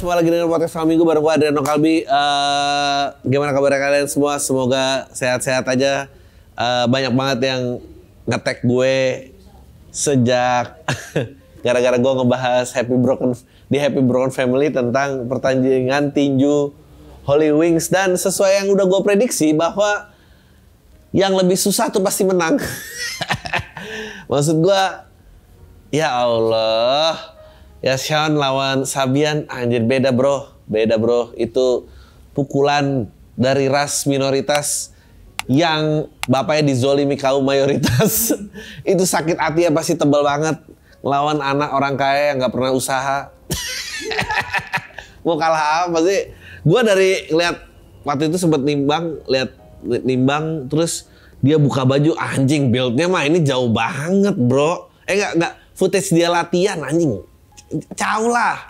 semua lagi dengan podcast Malam Minggu bareng gue Adriano Kalbi. Gimana kabar kalian semua? Semoga sehat-sehat aja. Banyak banget yang nge-tag gue sejak gara-gara gue ngebahas di Happy Broken Family tentang pertandingan tinju Holy Wings, dan sesuai yang udah gue prediksi bahwa yang lebih susah tuh pasti menang. Maksud gue, ya Allah, ya Sean lawan Sabian, anjir beda bro. Itu pukulan dari ras minoritas yang bapaknya dizolimi kaum mayoritas. Itu sakit hati ya, pasti tebal banget. Lawan anak orang kaya yang gak pernah usaha. Mau kalah apa sih? Gue dari lihat waktu itu sempet nimbang, terus dia buka baju, anjing build-nya mah ini jauh banget bro. Enggak, footage dia latihan anjing. Jauh lah.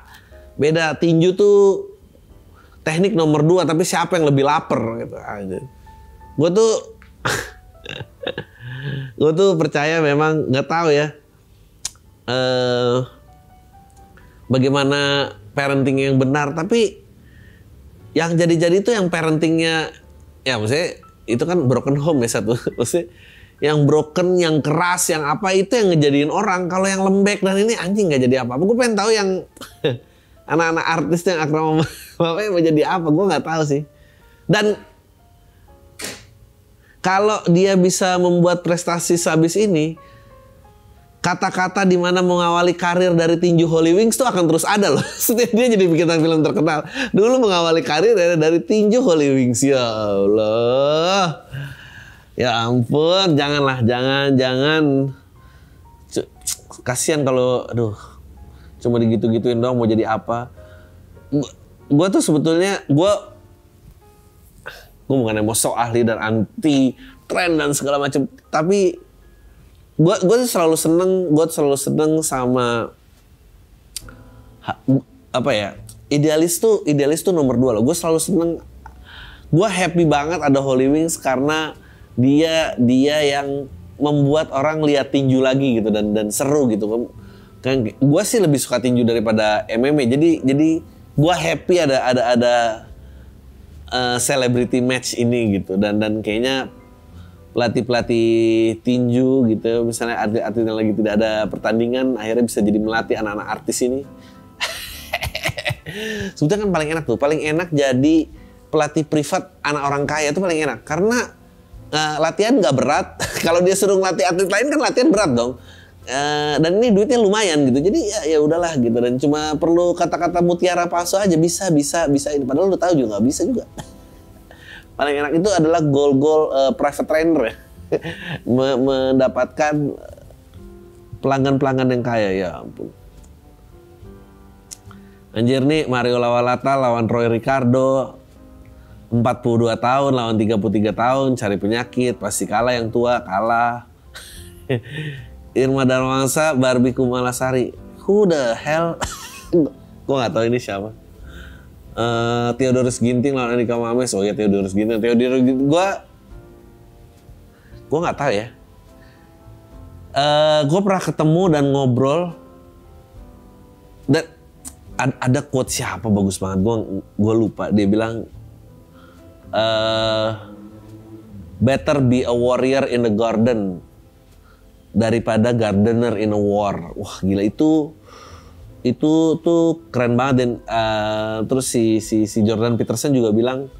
Beda, tinju tuh teknik nomor 2, tapi siapa yang lebih lapar gitu. Gue tuh percaya memang, nggak tahu ya bagaimana parenting yang benar, tapi yang jadi-jadi itu yang parentingnya, ya maksudnya itu kan broken home ya satu. Maksudnya yang broken, yang keras, yang apa, itu yang ngejadiin orang. Kalau yang lembek dan ini anjing nggak jadi apa-apa. Gue pengen tahu yang anak-anak artis yang akrab sama bapaknya mau jadi apa. Gue nggak tahu sih. Dan kalau dia bisa membuat prestasi sehabis ini, kata-kata di mana mengawali karir dari tinju Holy Wings tuh akan terus ada loh. Setiap dia jadi bikin film terkenal. Dulu mengawali karir dari tinju Holy Wings. Ya Allah. Ya ampun, janganlah, jangan. Kasihan kalau, cuma digitu-gituin doang mau jadi apa. Gue tuh sebetulnya, gue bukan mau sok ahli dan anti tren dan segala macam, tapi gue tuh selalu seneng sama apa ya, idealis tuh nomor 2 loh. Gue selalu seneng, gue happy banget ada Holy Wings karena dia yang membuat orang lihat tinju lagi gitu dan seru gitu. Kan gue sih lebih suka tinju daripada MMA. Jadi gue happy ada celebrity match ini gitu, dan kayaknya pelatih tinju gitu, misalnya atlet-atlet yang lagi tidak ada pertandingan akhirnya bisa jadi melatih anak-anak artis ini. Sebetulnya kan paling enak jadi pelatih privat anak orang kaya, itu paling enak karena latihan nggak berat. Kalau dia suruh ngelatih atlet lain kan latihan berat dong. Dan ini duitnya lumayan gitu, jadi ya udahlah gitu, dan cuma perlu kata-kata mutiara palsu aja bisa ini, padahal lu tahu juga nggak bisa juga. Paling enak itu adalah goal private trainer ya. Mendapatkan pelanggan yang kaya, ya ampun. Anjir nih, Mario Lawalata lawan Roy Ricardo, 42 tahun lawan 33 tahun, cari penyakit, pasti kalah yang tua, kalah. Irma Darmawangsa, Barbie Kumalasari, who the hell? Gue gak tahu ini siapa. Theodorus Ginting lawan Andika Mames. Oh ya, Theodorus Ginting. Gue nggak tahu ya. Gue pernah ketemu dan ngobrol. Dan ada quote siapa bagus banget. Gue lupa. Dia bilang, better be a warrior in the garden daripada gardener in a war. Wah gila, itu tuh keren banget. Dan terus si Jordan Peterson juga bilang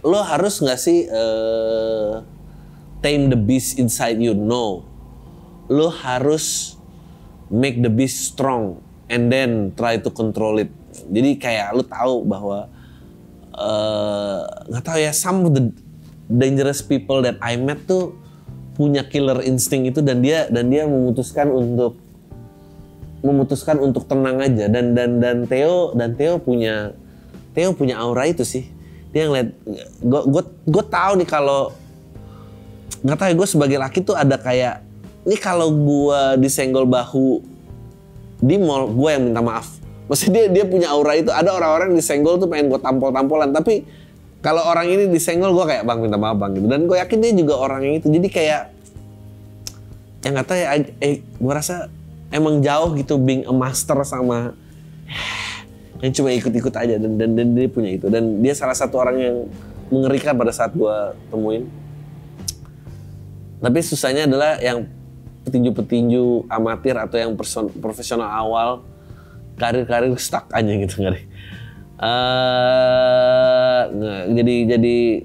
lo harus nggak sih tame the beast inside you? No, lo harus make the beast strong and then try to control it. Jadi kayak lo tahu bahwa nggak tahu ya, some of the dangerous people that I met tuh punya killer instinct itu, dan dia memutuskan untuk tenang aja, dan Theo punya aura itu sih. Dia ngeliat, gue tahu nih, kalau nggak tahu ya, gue sebagai laki tuh ada kayak, ini kalau gue disenggol bahu di mall, gue yang minta maaf. Maksudnya dia punya aura itu. Ada orang-orang yang disenggol tuh pengen gue tampol-tampolan, tapi kalau orang ini disenggol, gue kayak, bang minta maaf bang gitu. Dan gue yakin dia juga orang yang itu. Jadi kayak, ya nggak tahu ya, gue rasa emang jauh gitu being a master sama yang cuma ikut-ikut aja dan dia punya itu, dan dia salah satu orang yang mengerikan pada saat gua temuin. Tapi susahnya adalah yang petinju-petinju amatir atau yang profesional awal, karir stuck aja gitu nggak deh. Jadi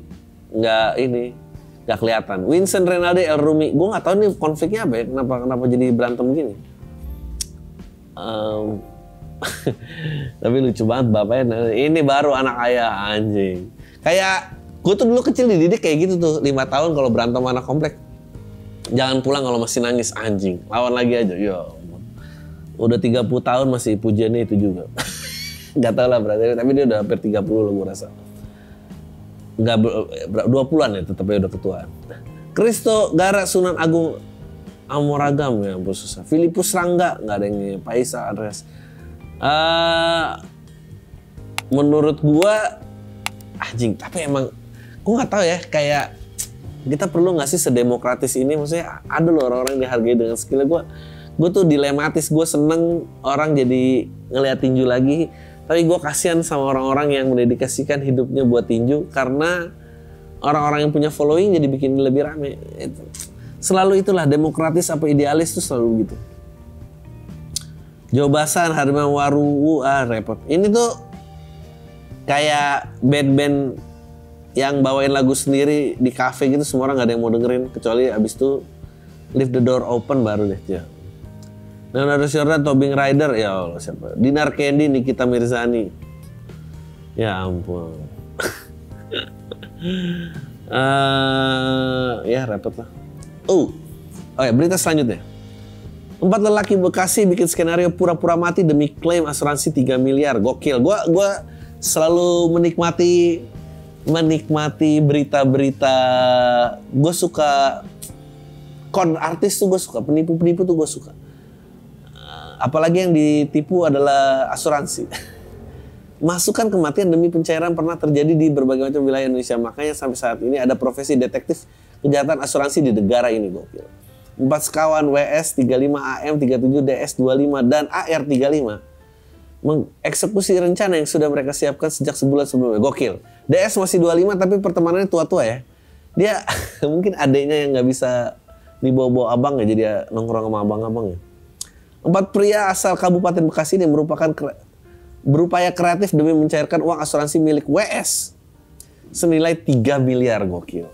nggak kelihatan. Vincent Renaldi El Rumi, gue nggak tahu nih konfliknya apa ya, kenapa jadi berantem gini. Tapi lucu banget bapaknya. Ini baru anak ayah anjing. Kayak gue tuh dulu kecil dididik kayak gitu tuh, 5 tahun kalau berantem anak komplek jangan pulang kalau masih nangis anjing, lawan lagi aja. Ya udah 30 tahun masih pujiannya itu juga. Gak tau lah berarti, tapi dia udah hampir 30 loh gue rasa. Enggak 20-an ya, tetap udah ketuaan. Kristo Gara Sunan Agung Amoragam, ya ampun susah. Filipus Rangga, nggak ada yang Paisa Andreas. Menurut gua anjing, tapi emang gua nggak tahu ya, kayak kita perlu nggak sih sedemokratis ini, maksudnya ada loh orang-orang yang dihargai dengan skillnya. Gua tuh dilematis, gua seneng orang jadi ngeliat tinju lagi, tapi gua kasihan sama orang-orang yang mendedikasikan hidupnya buat tinju karena orang-orang yang punya following jadi bikin lebih rame. Selalu itulah, demokratis apa idealis tuh selalu gitu. Jobasan Harman Waru, repot. Ini tuh kayak band-band yang bawain lagu sendiri di cafe gitu, semua orang gak ada yang mau dengerin, kecuali abis itu leave the door open baru deh ya. Leonardo Jordan, Tobing Rider, ya Allah siapa? Dinar Candy, Nikita Mirzani. Ya ampun. Ya repot lah. Oh ya, berita selanjutnya. 4 lelaki Bekasi bikin skenario pura-pura mati demi klaim asuransi 3 miliar. Gokil. Gua selalu menikmati berita-berita. Gue suka kon artis tuh, gue suka penipu-penipu tuh gue suka. Apalagi yang ditipu adalah asuransi. Masukan kematian demi pencairan pernah terjadi di berbagai macam wilayah Indonesia. Makanya sampai saat ini ada profesi detektif kejahatan asuransi di negara ini, gokil. 4 sekawan WS 35 AM 37 DS 25 dan AR 35 mengeksekusi rencana yang sudah mereka siapkan sejak sebulan sebelumnya. Gokil. DS masih 25 tapi pertemanannya tua-tua ya. Dia mungkin adiknya yang nggak bisa dibawa-bawa abang ya, jadi ya nongkrong sama abang-abang ya. 4 pria asal Kabupaten Bekasi ini berupaya kreatif demi mencairkan uang asuransi milik WS senilai 3 miliar, gokil.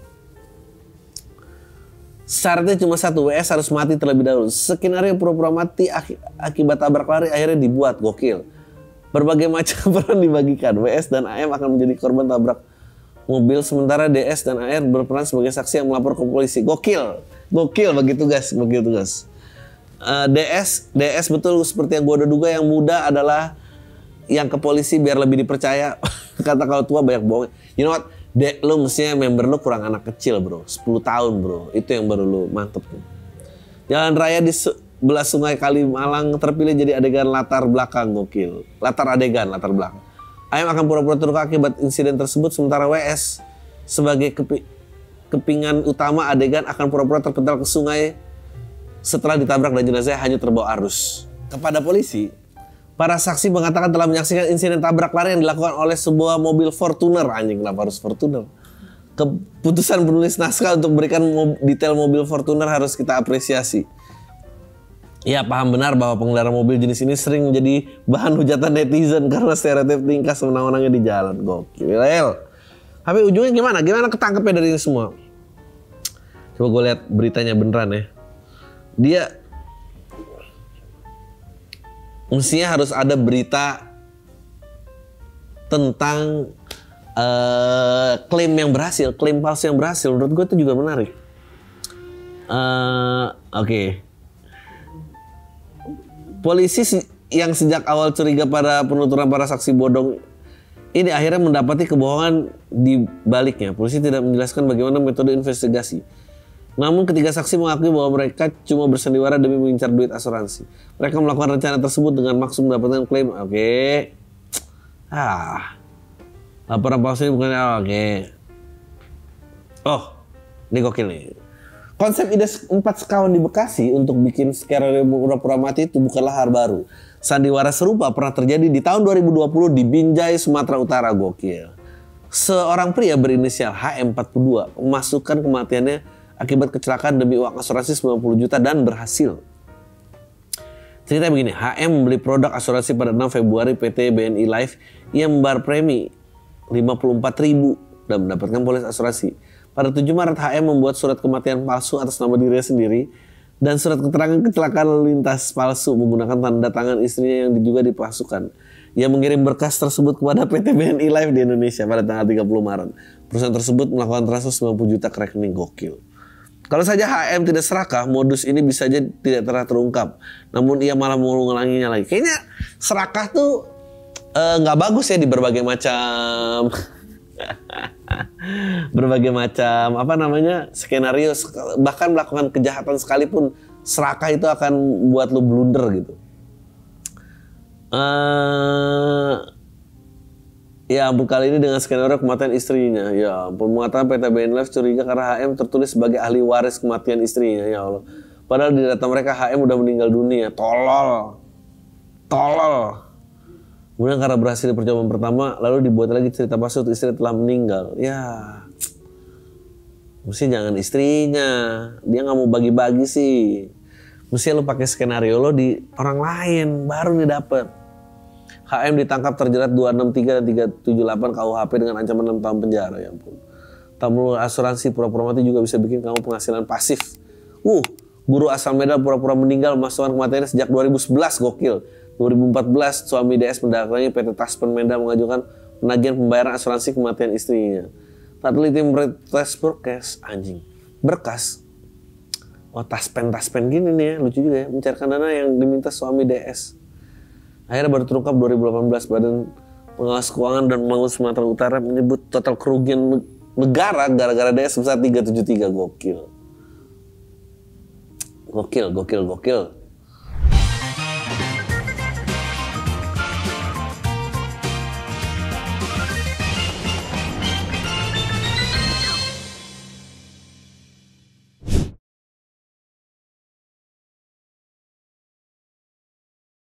Syaratnya cuma satu, WS harus mati terlebih dahulu. Skenario pura-pura mati akibat tabrak lari akhirnya dibuat, gokil. Berbagai macam peran dibagikan. WS dan AM akan menjadi korban tabrak mobil, sementara DS dan AR berperan sebagai saksi yang melapor ke polisi. Gokil, gokil bagi tugas. DS betul seperti yang gue udah duga, yang muda adalah yang ke polisi biar lebih dipercaya. Kata kalau tua banyak bohong. You know what? Lu mestinya member lu kurang anak kecil bro, 10 tahun bro, itu yang baru lu mantep tuh. Jalan raya di sebelah sungai Kalimalang terpilih jadi adegan latar belakang, gokil. Latar belakang. AM akan pura-pura terluka akibat insiden tersebut, sementara WS sebagai kepingan utama adegan akan pura-pura terpental ke sungai setelah ditabrak dan jenazahnya hanyut terbawa arus. Kepada polisi, para saksi mengatakan telah menyaksikan insiden tabrak lari yang dilakukan oleh sebuah mobil Fortuner. Anjing, kenapa harus Fortuner? Keputusan penulis naskah untuk memberikan detail mobil Fortuner harus kita apresiasi. Ia paham benar bahwa pengendara mobil jenis ini sering menjadi bahan hujatan netizen karena stereotip tingkah sewenang-wenangnya di jalan. Gokil. Tapi ujungnya gimana? Gimana ketangkepnya dari ini semua? Coba gue lihat beritanya beneran ya. Dia mestinya harus ada berita tentang klaim yang berhasil, klaim palsu yang berhasil. Menurut gue itu juga menarik. Oke. Polisi yang sejak awal curiga pada penuturan para saksi bodong ini akhirnya mendapati kebohongan di baliknya. Polisi tidak menjelaskan bagaimana metode investigasi. Namun ketiga saksi mengakui bahwa mereka cuma bersandiwara demi mengincar duit asuransi. Mereka melakukan rencana tersebut dengan maksud mendapatkan klaim. Oke. Laporan palsu ini bukan oke. Oh, ini gokil nih. Konsep ide 4 sekawan di Bekasi untuk bikin skenario pura-pura mati itu bukanlah hal baru. Sandiwara serupa pernah terjadi di tahun 2020 di Binjai, Sumatera Utara. Gokil. Seorang pria berinisial HM42 memasukkan kematiannya akibat kecelakaan demi uang asuransi 90 juta dan berhasil. Cerita begini, HM membeli produk asuransi pada 6 Februari PT BNI Life yang membayar premi 54.000 dan mendapatkan polis asuransi. Pada 7 Maret HM membuat surat kematian palsu atas nama dirinya sendiri dan surat keterangan kecelakaan lalu lintas palsu menggunakan tanda tangan istrinya yang juga dipalsukan. Ia mengirim berkas tersebut kepada PT BNI Life di Indonesia pada tanggal 30 Maret. Perusahaan tersebut melakukan transfer 90 juta ke rekening. Gokil. Kalau saja HM tidak serakah, modus ini bisa saja tidak pernah terungkap. Namun ia malah mengulanginya lagi. Kayaknya serakah tuh nggak bagus ya di berbagai macam skenario, bahkan melakukan kejahatan sekalipun serakah itu akan buat lu blunder gitu. Ya ampun, kali ini dengan skenario kematian istrinya. Ya ampun, mengatakan PT BNI Life curiga karena HM tertulis sebagai ahli waris kematian istrinya. Ya Allah, padahal di data mereka HM udah meninggal dunia. Tolol. Kemudian karena berhasil di percobaan pertama, lalu dibuat lagi cerita palsu istri telah meninggal. Ya, mesti jangan istrinya. Dia nggak mau bagi-bagi sih. Mesti lu pakai skenario lo di orang lain, baru nih dapet. HM ditangkap terjerat 263 dan 378 KUHP dengan ancaman 6 tahun penjara. Ya ampun. Tamu asuransi pura-pura mati juga bisa bikin kamu penghasilan pasif. Guru asal Medan pura-pura meninggal memasukkan kematiannya sejak 2011. Gokil. 2014 suami DS mendatangi PT Taspen Medan mengajukan penagihan pembayaran asuransi kematian istrinya. Tak teliti meretes berkas. Oh, Taspen gini nih ya, lucu juga ya, mencairkan dana yang diminta suami DS. Akhirnya baru terungkap 2018. Badan Pengawas Keuangan dan Pembangunan Sumatera Utara menyebut total kerugian negara gara-gara DS sebesar 373. Gokil.